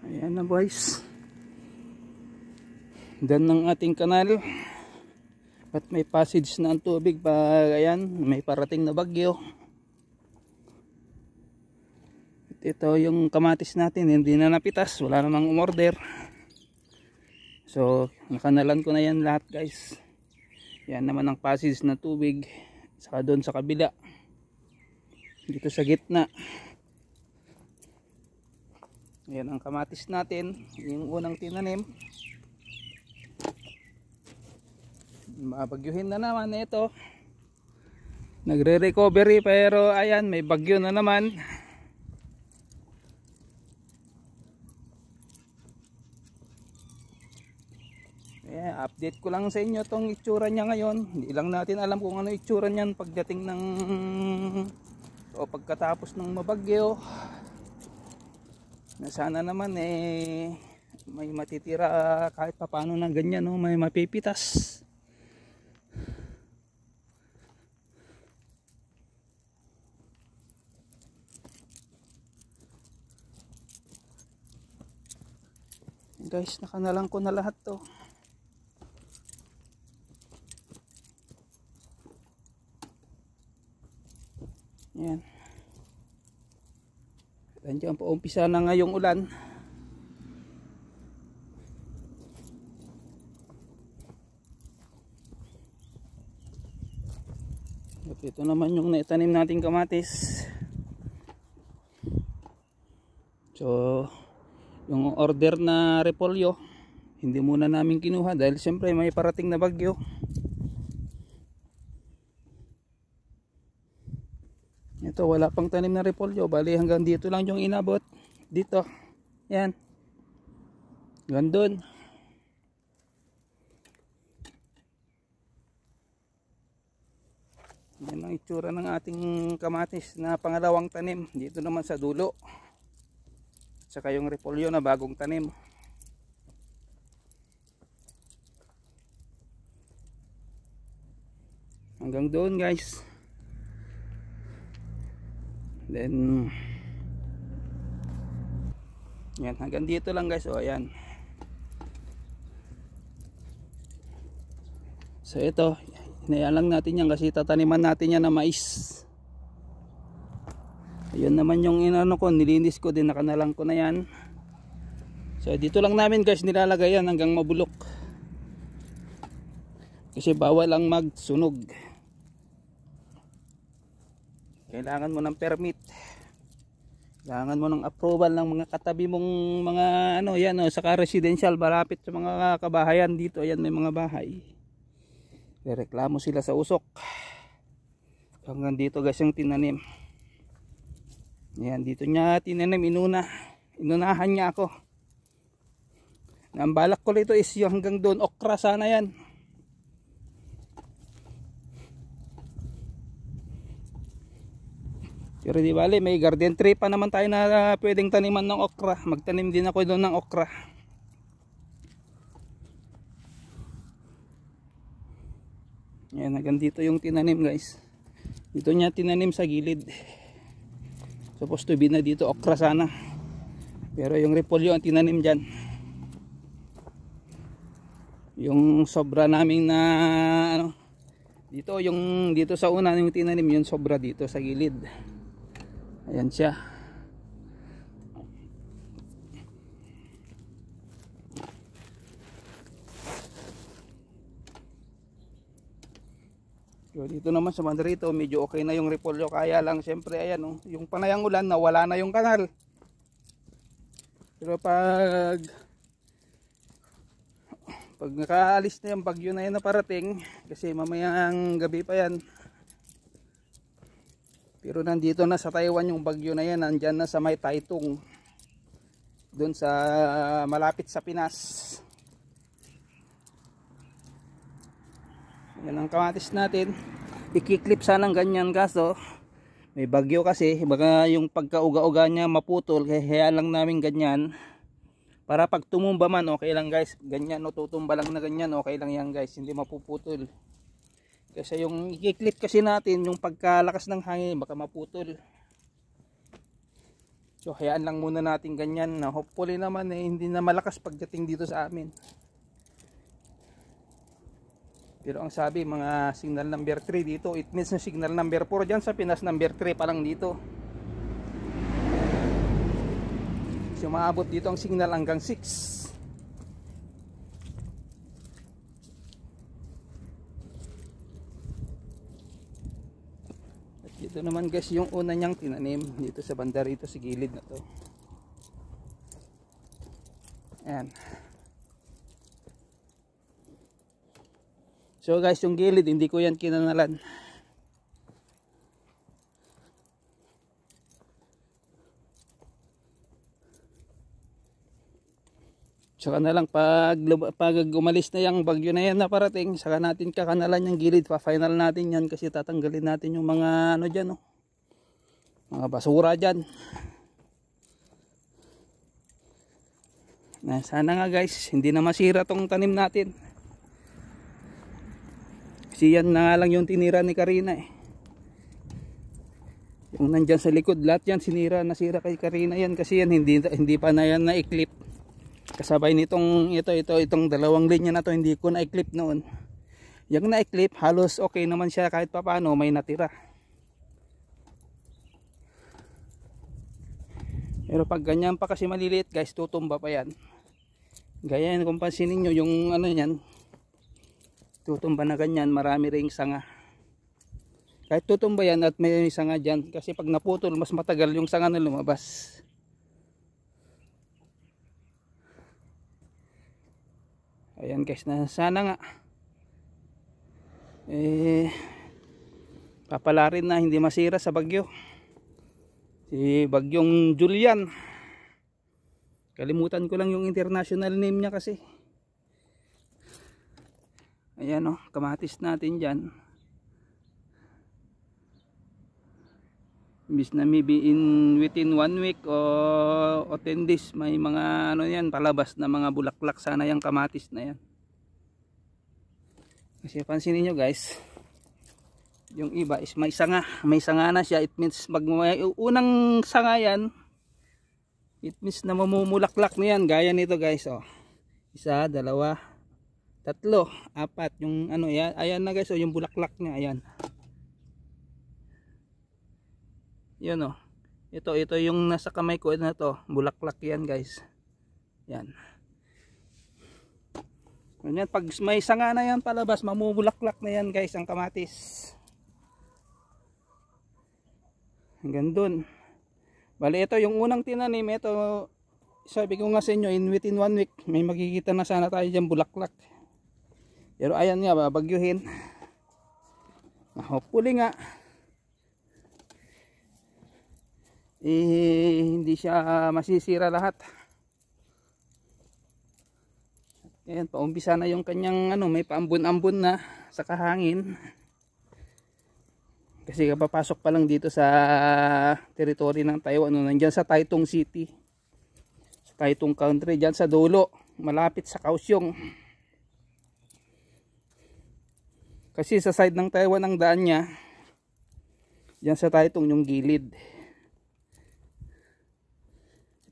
Ayan na boys, dan ng ating kanal at may passage na ang tubig pag ayan may parating na bagyo. At ito yung kamatis natin, hindi na napitas, wala namang umorder, so nakanalan ko na yan lahat guys. Yan naman ang passage na tubig, saka doon sa kabila dito sa gitna. Yan ang kamatis natin, yung unang tinanim. Mabagyuhin na naman ito. Nagre-recovery pero ayan may bagyo na naman. Update ko lang sa inyo tong itsura niya ngayon. Hindi lang natin alam kung ano itsura niyan pagdating ng o pagkatapos ng mabagyo. Na sana naman may matitira kahit papaano ng ganyan, no? May mapipitas. Guys, nakanalang ko na lahat to. Yan. Nandiyan po umpisa na ngayong ulan. At ito naman yung naitanim nating kamatis. So yung order na repolyo hindi muna namin kinuha dahil siyempre may parating na bagyo. Ito wala pang tanim na repolyo, bali hanggang dito lang yung inabot dito. Yan, hanggang dun. Yan ang itsura ng ating kamatis na pangalawang tanim dito naman sa dulo, saka yung repolyo na bagong tanim. Hanggang doon guys. Then yan, hanggang dito lang guys. O ayan. So ito, hinayaan lang natin yan kasi tataniman natin yan na mais. Ayun naman yung inano ko, nilinis ko din, nakanalang ko na yan. So dito lang namin guys nilalagay yan hanggang mabulok. Kasi bawal lang magsunog. Kailangan mo ng permit. Kailangan mo ng approval ng mga katabi mong mga ano yan, saka residential malapit sa mga kabahayan dito. Ayan may mga bahay. Reklamo sila sa usok. Hanggang dito guys yung tinanim. Ayan, dito niya tinanim, inunahan niya ako. Ang balak ko dito is yung hanggang doon, okra sana yan. Pero di bale, may garden tree pa naman tayo na pwedeng taniman ng okra. Magtanim din ako doon ng okra. Ayan, hanggang dito yung tinanim guys. Dito niya tinanim sa gilid. Supposed to be na dito okra sana. Pero yung repolyo ang tinanim dyan. Yung sobra naming na ano, dito yung dito sa una yung tinanim, yung sobra dito sa gilid. Ayan siya. So dito naman sa bandarito medyo okay na yung repolyo, kaya lang siyempre ayan yung panayang ulan nawala na yung kanal. Pero pag nakaalis na yung bagyo na yan na parating, kasi mamayang gabi pa yan. Pero nandito na sa Taiwan yung bagyo na yan, nandyan na sa may Taitung, doon sa malapit sa Pinas. Yan ang kamatis natin. Ikiklip sanang ganyan kaso may bagyo kasi, baka yung pagkauga-uga niya maputol, kaya lang namin ganyan. Para pag tumumba man okay lang guys, ganyan tutumba lang na ganyan, okay lang yan guys, hindi mapuputol. Kasi yung i-clip kasi natin, yung pagkalakas ng hangin baka maputol. So hayaan lang muna natin ganyan na hopefully naman hindi na malakas pagdating dito sa amin. Pero ang sabi mga signal number 3 dito, it means na signal number 4 dyan sa Pinas, number 3 pa lang dito. So maabot dito ang signal hanggang 6. Dito naman guys yung una niyang tinanim dito sa banda rito sa gilid na to. Ayan. So guys yung gilid hindi ko yan kinanalan. Saka na lang pag umalis na yung bagyo na yan na parating, saka natin kakanalan yung gilid, pa-final natin yan kasi tatanggalin natin yung mga ano dyan, oh, mga basura dyan. Sana nga guys, hindi na masira tong tanim natin. Kasi yan na nga lang yung tinira ni Karina eh. Yung nandyan sa likod, lahat yan nasira kay Karina yan kasi yan hindi pa na yan na-clip. Kasabay nitong itong dalawang linya na to hindi ko na-clip noon. Yung na-clip halos okay naman siya kahit papaano may natira. Pero pag ganyan pa kasi maliliit guys, tutumba pa yan. Gaya yan kung pansinin nyo yung ano yan, tutumba na ganyan, marami ring sanga. Kahit tutumba yan at may sanga dyan, kasi pag naputol mas matagal yung sanga na lumabas. Ayan guys, na sana nga papalarin na hindi masira sa bagyo. Si bagyong Julian, kalimutan ko lang yung international name niya kasi. Ayan o, kamatis natin dyan. Imbis na maybe within 1 week o 10 days may mga ano yan, palabas na mga bulaklak sana yung kamatis na yan. Kasi pansinin nyo guys, yung iba is may sanga na siya. It means pag may unang sanga yan, it means na mamumulaklak na yan. Gaya nito guys, oh. 1, 2, 3, 4 yung ano yan. Ayan na guys, oh, yung bulaklak niya, ayan. Yun oh. Ito yung nasa kamay ko na to, bulaklak yan guys. Yan. Ganyan, pag may sanga na yan palabas, mamubulaklak na yan guys ang kamatis. Hanggang dun. Bali ito yung unang tinanim, ito sabi ko nga sa inyo, within 1 week may makikita na sana tayo dyan bulaklak. Pero ayan nga, babagyuhin. Hopefully nga hindi siya masisira lahat. Ayan, paumpisa na yung kanyang ano, may paambon-ambon na sa kahangin. Kasi kapapasok pa lang dito sa territory ng Taiwan, no, nandyan sa Taitung City, sa Taitung Country, dyan sa dulo, malapit sa Kaohsiung. Kasi sa side ng Taiwan ang daan niya, dyan sa Taitung yung gilid.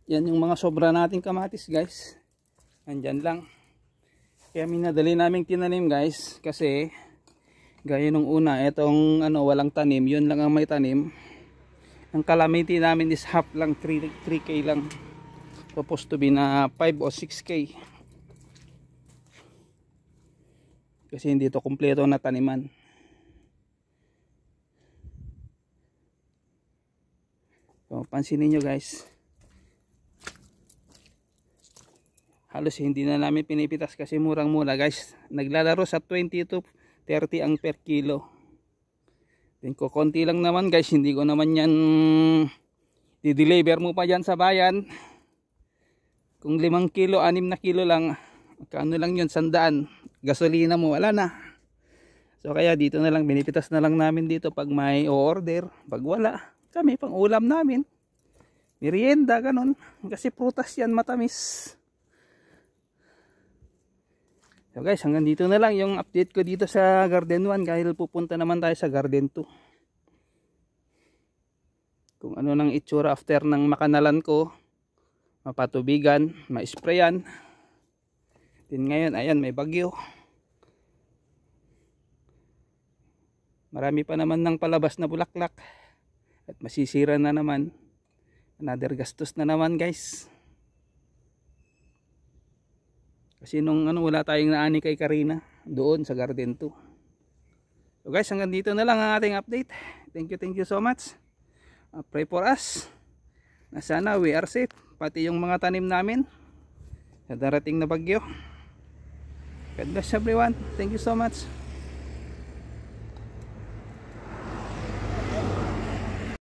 Yan yung mga sobra nating kamatis guys, andyan lang. Kaya minadali naming tinanim guys, kasi gaya nung una, etong ano, walang tanim, yun lang ang may tanim. Ang calamity namin is half lang, 3K lang, supposed to be na 5 o 6K, kasi hindi to kumpleto na taniman. So pansinin nyo guys, halos hindi na namin pinipitas kasi murang-mura guys. Naglalaro sa 20 to 30 ang per kilo. Then ko konti lang naman guys, hindi ko naman yan di-deliver mo pa dyan sa bayan. Kung 5 kilo, 6 na kilo lang, kano lang yun, 100. Gasolina mo, wala na. So kaya dito na lang, binipitas na lang namin dito pag may order. Pag wala, kami pang ulam namin, merienda, ganun. Kasi prutas yan, matamis. So guys, hanggang dito na lang yung update ko dito sa Garden 1 dahil pupunta naman tayo sa Garden 2. kung ano nang itsura after ng makanalan ko, mapatubigan, ma-sprayan. Din ngayon, ayan, may bagyo. Marami pa naman ng palabas na bulaklak at masisira na naman. Another gastos na naman, guys. Kasi nung wala tayong naani kay Karina doon sa garden 2. So guys, hanggang dito na lang ang ating update. Thank you so much. Pray for us na sana we are safe, pati yung mga tanim namin sa darating na bagyo. God bless everyone. Thank you so much.